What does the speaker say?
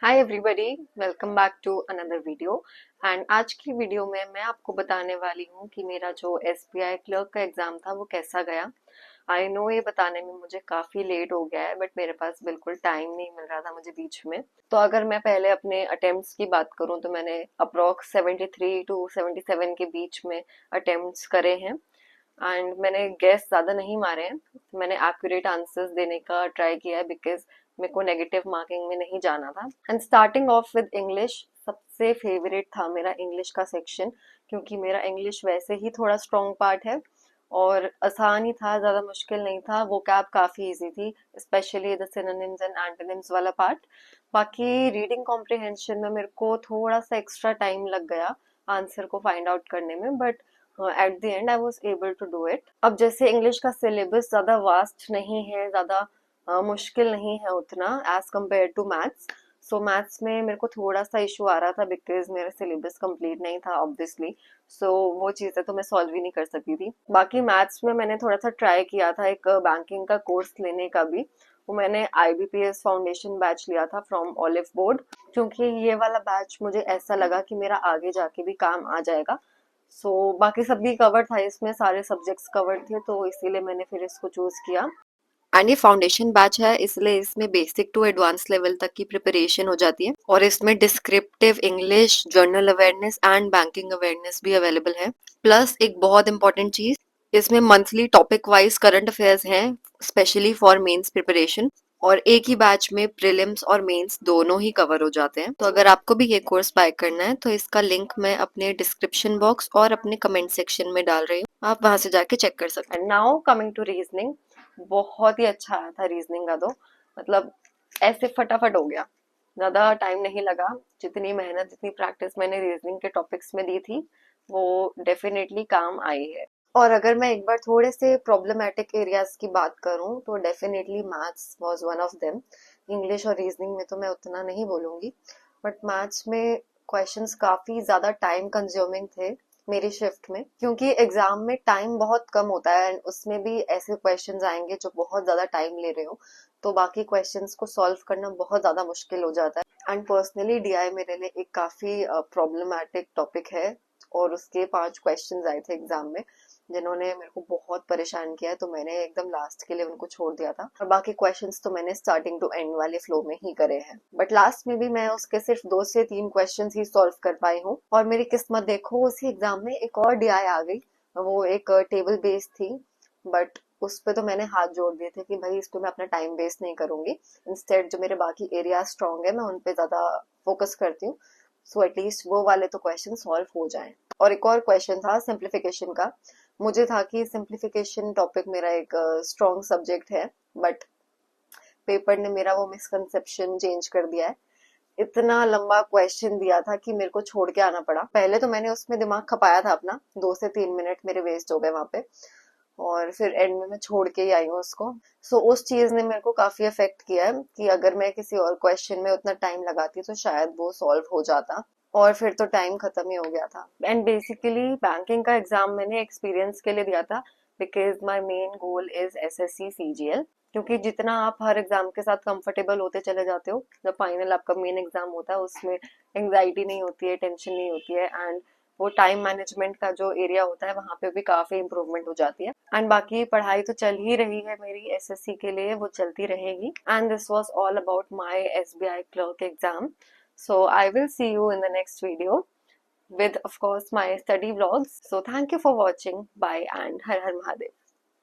Hi everybody, welcome back to another video. And आज की video में मैं आपको बताने वाली हूँ कि मेरा जो एसबीआई क्लर्क का एग्जाम था वो कैसा गया। आई नो ये बताने में मुझे काफी लेट हो गया है, बट मेरे पास बिल्कुल टाइम नहीं मिल रहा था मुझे बीच में। तो अगर मैं पहले अपने अटेम्प्ट्स की बात करूँ तो मैंने अप्रोक्स 73 टू 77 के बीच में अटेम्प्ट्स करे हैं। एंड मैंने गेस ज्यादा नहीं मारे हैं, मैंने एक्यूरेट आंसर्स देने का ट्राई किया है बिकॉज मेरे को नेगेटिव मार्किंग में नहीं जाना था। And starting of with English, सबसे फेवरेट था मेरा इंग्लिश का सेक्शन, क्योंकि मेरा इंग्लिश वैसे ही थोड़ा स्ट्रॉन्ग पार्ट है और आसान ही था, ज्यादा मुश्किल नहीं था। वो कैब काफी इजी थी, specially the synonyms and antonyms वाला पार्ट। बाकी रीडिंग कॉम्प्रिहेंशन में मेरे को थोड़ा सा एक्स्ट्रा टाइम लग गया आंसर को फाइंड आउट करने में, but at the end I was able to do it. अब जैसे इंग्लिश का सिलेबस ज्यादा वास्ट नहीं है, ज्यादा मुश्किल नहीं है उतना as compare to maths. So maths में मेरे को थोड़ा सा इशू आ रहा था बिकॉज मेरा सिलेबस कंप्लीट नहीं था ऑब्वियसली। सो वो चीजें तो मैं सॉल्व ही नहीं कर सकती थी। बाकी मैथ्स में मैंने थोड़ा सा ट्राई किया था एक बैंकिंग का कोर्स लेने का भी। वो मैंने आईबीपीएस फाउंडेशन बैच लिया था फ्रॉम ऑलिव बोर्ड, क्योंकि ये वाला बैच मुझे ऐसा लगा कि मेरा आगे जाके भी काम आ जाएगा। बाकी सब भी कवर था, इसमें सारे सब्जेक्ट्स कवर थे, तो इसीलिए मैंने फिर इसको चूज किया। एंड ये फाउंडेशन बैच है, इसलिए इसमें बेसिक टू एडवांस लेवल तक की प्रिपरेशन हो जाती है और इसमें descriptive English, journal awareness and banking awareness भी अवेलेबल है। प्लस एक बहुत इंपॉर्टेंट चीज, इसमें monthly topic wise current affairs हैं, स्पेशली फॉर मेंस प्रिपरेशन। और एक ही बैच में प्रीलिम्स और मेंस दोनों ही कवर हो जाते हैं। तो अगर आपको भी ये कोर्स बाय करना है तो इसका लिंक मैं अपने डिस्क्रिप्शन बॉक्स और अपने कमेंट सेक्शन में डाल रही हूँ, आप वहां से जाके चेक कर सकते हैं। नाउ कमिंग टू रीजनिंग, बहुत ही अच्छा आया था रीजनिंग का। तो मतलब ऐसे फटाफट हो गया, ज्यादा टाइम नहीं लगा। जितनी मेहनत, जितनी प्रैक्टिस मैंने रीजनिंग के टॉपिक्स में दी थी वो डेफिनेटली काम आई है। और अगर मैं एक बार थोड़े से प्रॉब्लमेटिक एरियाज की बात करूं तो definitely maths was one of them. English और रीजनिंग में तो मैं उतना नहीं बोलूंगी, बट मैथ्स में क्वेश्चंस काफी ज्यादा टाइम कंज्यूमिंग थे मेरी शिफ्ट में, क्योंकि एग्जाम में टाइम बहुत कम होता है एंड उसमें भी ऐसे क्वेश्चंस आएंगे जो बहुत ज्यादा टाइम ले रहे हो, तो बाकी क्वेश्चंस को सॉल्व करना बहुत ज्यादा मुश्किल हो जाता है। एंड पर्सनली डीआई मेरे लिए एक काफी प्रॉब्लमैटिक टॉपिक है और उसके 5 क्वेश्चंस आए थे एग्जाम में जिन्होंने मेरे को बहुत परेशान किया है, तो मैंने एकदम लास्ट के लिए उनको छोड़ दिया था और बाकी क्वेश्चंस तो मैंने स्टार्टिंग टू एंड वाले फ्लो में ही करे हैं। बट लास्ट में भी मैं उसके सिर्फ 2 से 3 क्वेश्चंस ही सॉल्व कर पाई हूँ और मेरी किस्मत देखो, उसी एग्जाम में एक और डीआई आ गई। वो एक टेबल बेस्ड थी, बट उस पे तो मैंने हाथ जोड़ दिए थे कि भाई इस पे मैं अपना टाइम वेस्ट नहीं करूंगी। इंस्टेड जो मेरे बाकी एरिया स्ट्रांग है मैं उन पे ज्यादा फोकस करती हूँ। सो एटलीस्ट वो वाले तो क्वेश्चन सॉल्व हो जाएं। और एक और क्वेश्चन था सिंप्लीफिकेशन का। मुझे था कि सिंप्लीफिकेशन टॉपिक मेरा एक स्ट्रॉन्ग सब्जेक्ट है, बट पेपर ने मेरा वो मिसकंसेप्शन चेंज कर दिया है। इतना लंबा क्वेश्चन दिया था कि मेरे को छोड़ के आना पड़ा। पहले तो मैंने उसमें दिमाग खपाया था अपना, 2 से 3 मिनट मेरे वेस्ट हो गए वहां पे, और फिर एंड में मैं छोड़ के ही आई हूँ उसको। उस चीज ने मेरे को काफी अफेक्ट किया है कि अगर मैं किसी और क्वेश्चन में उतना टाइम लगाती तो शायद वो सॉल्व हो जाता, और फिर तो टाइम खत्म ही हो गया था। एंड बेसिकली बैंकिंग का एग्जाम मैंने एक्सपीरियंस के लिए दिया था because my main goal is SSC CGL. क्योंकि जितना आप हर एग्जाम के साथ कंफर्टेबल होते चले जाते हो, जब फाइनल आपका मेन एग्जाम होता है उसमें एंग्जाइटी नहीं होती है, टेंशन नहीं होती है, एंड वो टाइम मैनेजमेंट का जो एरिया होता है वहां पे भी काफी इंप्रूवमेंट हो जाती है। एंड बाकी पढ़ाई तो चल ही रही है मेरी एसएससी के लिए, वो चलती रहेगी। And this was all about my SBI clerk exam. So I will see you in the next video with, of course, my study vlogs. So thank you for watching. Bye and Har Har Mahadev.